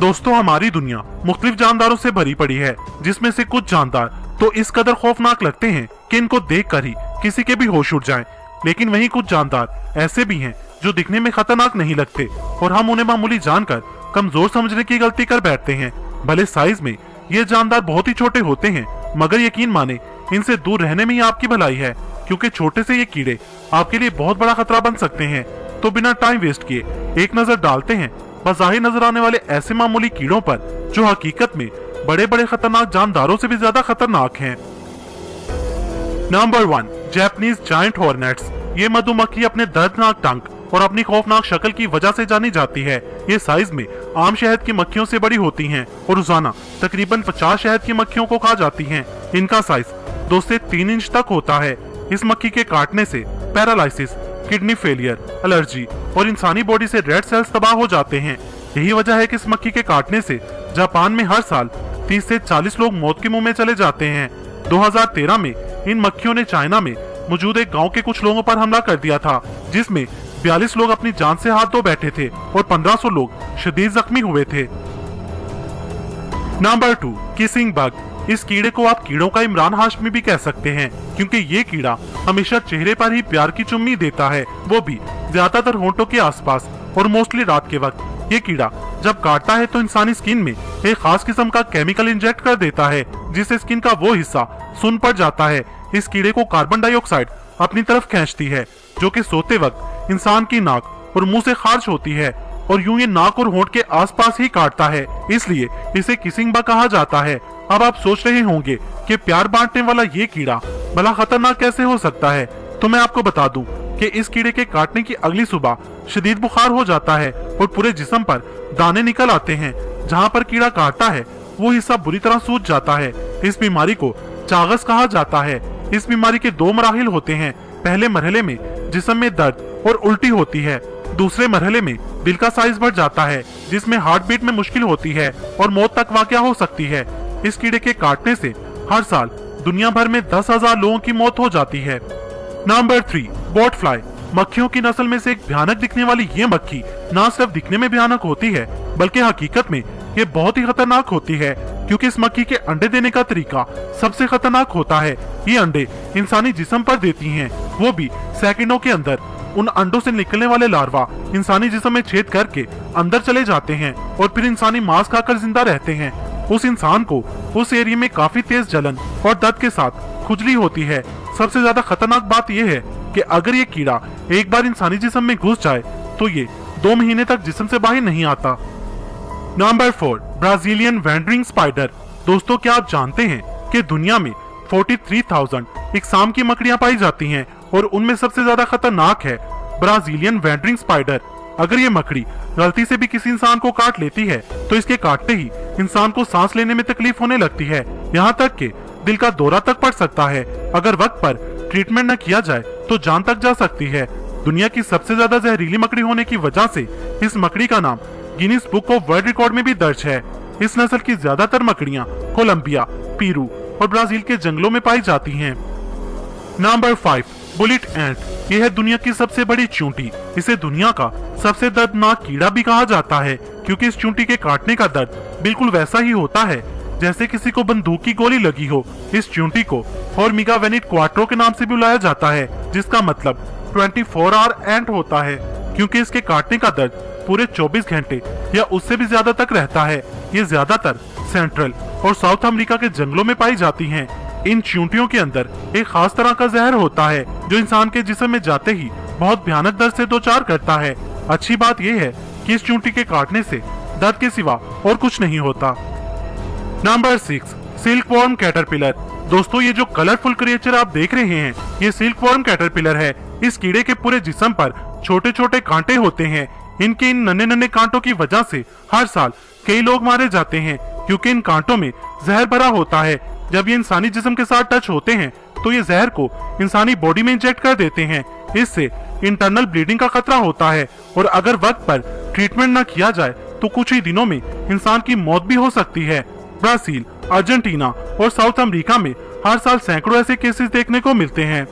दोस्तों हमारी दुनिया मुख्तलिफ जानदारों से भरी पड़ी है, जिसमें से कुछ जानदार तो इस कदर खौफनाक लगते हैं कि इनको देखकर ही किसी के भी होश उड़ जाएं। लेकिन वहीं कुछ जानदार ऐसे भी हैं जो दिखने में खतरनाक नहीं लगते और हम उन्हें मामूली जानकर कमजोर समझने की गलती कर बैठते हैं। भले साइज में ये जानदार बहुत ही छोटे होते हैं, मगर यकीन माने इनसे दूर रहने में ही आपकी भलाई है, क्योंकि छोटे से ये कीड़े आपके लिए बहुत बड़ा खतरा बन सकते हैं। तो बिना टाइम वेस्ट किए एक नजर डालते हैं बज़ाहिर नजर आने वाले ऐसे मामूली कीड़ों पर, जो हकीकत में बड़े बड़े खतरनाक जानदारों से भी ज्यादा खतरनाक हैं। Number 1, Japanese giant hornets. ये मधुमक्खी अपने दर्दनाक टंक और अपनी खौफनाक शक्ल की वजह से जानी जाती है। ये साइज में आम शहद की मक्खियों से बड़ी होती हैं और रोजाना तकरीबन 50 शहद की मक्खियों को खा जाती हैं। इनका साइज 2 से 3 इंच तक होता है। इस मक्खी के काटने से पैरालिसिस, किडनी फेलियर, एलर्जी और इंसानी बॉडी से रेड सेल्स तबाह हो जाते हैं। यही वजह है कि इस मक्खी के काटने से जापान में हर साल 30 से 40 लोग मौत के मुंह में चले जाते हैं। 2013 में इन मक्खियों ने चाइना में मौजूद एक गांव के कुछ लोगों पर हमला कर दिया था, जिसमें 42 लोग अपनी जान से हाथ धो बैठे थे और 1500 लोग शदीद जख्मी हुए थे। Number 2, kissing bug. इस कीड़े को आप कीड़ों का इमरान हाशमी भी कह सकते हैं, क्योंकि ये कीड़ा हमेशा चेहरे पर ही प्यार की चुम्मी देता है, वो भी ज्यादातर होंठों के आसपास और मोस्टली रात के वक्त। ये कीड़ा जब काटता है तो इंसानी स्किन में एक खास किस्म का केमिकल इंजेक्ट कर देता है, जिससे स्किन का वो हिस्सा सुन्न पड़ जाता है। इस कीड़े को कार्बन डाइऑक्साइड अपनी तरफ खींचती है, जो कि सोते वक्त इंसान की नाक और मुंह से खारिज होती है, और यूं ये नाक और होंठ के आसपास ही काटता है, इसलिए इसे किसिंग बग कहा जाता है। अब आप सोच रहे होंगे कि प्यार बांटने वाला ये कीड़ा भला खतरनाक कैसे हो सकता है, तो मैं आपको बता दूं कि इस कीड़े के काटने की अगली सुबह शदीद बुखार हो जाता है और पूरे जिस्म पर दाने निकल आते हैं। जहां पर कीड़ा काटता है वो हिस्सा बुरी तरह सूज जाता है। इस बीमारी को चागस कहा जाता है। इस बीमारी के 2 मराहिल होते हैं। पहले मरहले में जिस्म में दर्द और उल्टी होती है। दूसरे मरहले में दिल का साइज बढ़ जाता है, जिसमें हार्ट बीट में मुश्किल होती है और मौत तक वाक़या हो सकती है। इस कीड़े के काटने से हर साल दुनिया भर में 10,000 लोगों की मौत हो जाती है। Number 3, boat fly. मक्खियों की नस्ल में से एक भयानक दिखने वाली ये मक्खी न सिर्फ दिखने में भयानक होती है, बल्कि हकीकत में ये बहुत ही खतरनाक होती है, क्योंकि इस मक्खी के अंडे देने का तरीका सबसे खतरनाक होता है। ये अंडे इंसानी जिस्म पर देती हैं, वो भी सेकंडों के अंदर। उन अंडों से निकलने वाले लार्वा इंसानी जिस्म में छेद करके अंदर चले जाते हैं और फिर इंसानी मांस खाकर जिंदा रहते हैं। उस इंसान को उस एरिया में काफी तेज जलन और दर्द के साथ खुजली होती है। सबसे ज्यादा खतरनाक बात यह है कि अगर ये कीड़ा एक बार इंसानी जिस्म में घुस जाए तो ये 2 महीने तक जिस्म से बाहर नहीं आता। Number 4, Brazilian wandering spider. दोस्तों क्या आप जानते हैं कि दुनिया में 43,000 इकसाम की मकड़ियां पाई जाती हैं और उनमें सबसे ज्यादा खतरनाक है ब्राजीलियन वैंडरिंग स्पाइडर। अगर ये मकड़ी गलती से भी किसी इंसान को काट लेती है तो इसके काटते ही इंसान को सांस लेने में तकलीफ होने लगती है, यहाँ तक कि दिल का दौरा तक पड़ सकता है। अगर वक्त पर ट्रीटमेंट न किया जाए तो जान तक जा सकती है। दुनिया की सबसे ज्यादा जहरीली मकड़ी होने की वजह से इस मकड़ी का नाम Guinness book of world record में भी दर्ज है। इस नस्ल की ज्यादातर मकड़ियां कोलंबिया, पेरू और ब्राजील के जंगलों में पाई जाती हैं। नंबर 5, बुलेट एंट। यह है दुनिया की सबसे बड़ी चूंटी। इसे दुनिया का सबसे दर्दनाक कीड़ा भी कहा जाता है, क्योंकि इस चूंटी के काटने का दर्द बिल्कुल वैसा ही होता है जैसे किसी को बंदूक की गोली लगी हो। इस चूंटी को फॉर्मिगा वेनिट क्वाट्रो के नाम से भी बुलाया जाता है, जिसका मतलब 24 आवर एंट होता है, क्योंकि इसके काटने का दर्द पूरे 24 घंटे या उससे भी ज्यादा तक रहता है। ये ज्यादातर सेंट्रल और साउथ अमेरिका के जंगलों में पाई जाती हैं। इन चूंटियों के अंदर एक खास तरह का जहर होता है, जो इंसान के जिस्म में जाते ही बहुत भयानक दर्द से दो चार करता है। अच्छी बात यह है कि इस चूंटी के काटने से दर्द के सिवा और कुछ नहीं होता। Number 6, silkworm caterpillar. दोस्तों ये जो कलरफुल क्रिएचर आप देख रहे हैं, ये सिल्कवॉर्म कैटरपिलर है। इस कीड़े के पूरे जिस्म पर छोटे छोटे कांटे होते हैं। इनके इन नन्हे नन्हे कांटों की वजह से हर साल कई लोग मारे जाते हैं, क्योंकि इन कांटों में जहर भरा होता है। जब ये इंसानी जिस्म के साथ टच होते हैं तो ये जहर को इंसानी बॉडी में इंजेक्ट कर देते हैं। इससे इंटरनल ब्लीडिंग का खतरा होता है और अगर वक्त पर ट्रीटमेंट न किया जाए तो कुछ ही दिनों में इंसान की मौत भी हो सकती है। ब्राजील, अर्जेंटीना और साउथ अमेरिका में हर साल सैकड़ों ऐसे केसेस देखने को मिलते हैं।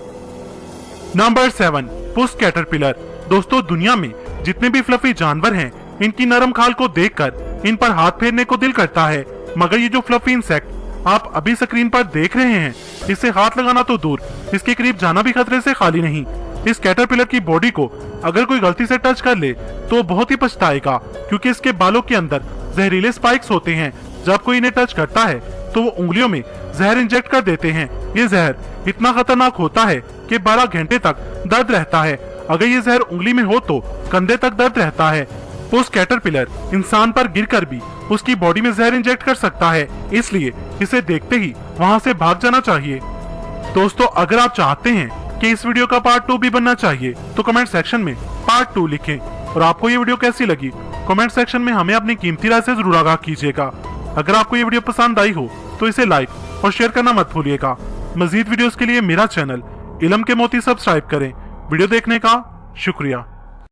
नंबर 7, पुस कैटरपिलर। दोस्तों दुनिया में जितने भी फ्लफी जानवर हैं, इनकी नरम खाल को देखकर इन पर हाथ फेरने को दिल करता है, मगर ये जो फ्लफी इंसेक्ट आप अभी स्क्रीन पर देख रहे हैं, इससे हाथ लगाना तो दूर, इसके करीब जाना भी खतरे से खाली नहीं। इस कैटरपिलर की बॉडी को अगर कोई गलती से टच कर ले तो बहुत ही पछताएगा, क्योंकि इसके बालों के अंदर जहरीले स्पाइक्स होते हैं। जब कोई इन्हें टच करता है तो वो उंगलियों में जहर इंजेक्ट कर देते हैं। ये जहर इतना खतरनाक होता है कि 12 घंटे तक दर्द रहता है। अगर ये जहर उंगली में हो तो कंधे तक दर्द रहता है। उस कैटरपिलर इंसान पर गिरकर भी उसकी बॉडी में जहर इंजेक्ट कर सकता है, इसलिए इसे देखते ही वहां से भाग जाना चाहिए। दोस्तों, अगर आप चाहते हैं कि इस वीडियो का पार्ट 2 भी बनना चाहिए तो कमेंट सेक्शन में पार्ट 2 लिखें। और आपको ये वीडियो कैसी लगी कमेंट सेक्शन में हमें अपनी कीमती राय से जरूर आगाह कीजिएगा। अगर आपको ये वीडियो पसंद आई हो तो इसे लाइक और शेयर करना मत भूलिएगा। मजीद वीडियोस के लिए मेरा चैनल इलम के मोती सब्सक्राइब करें। वीडियो देखने का शुक्रिया।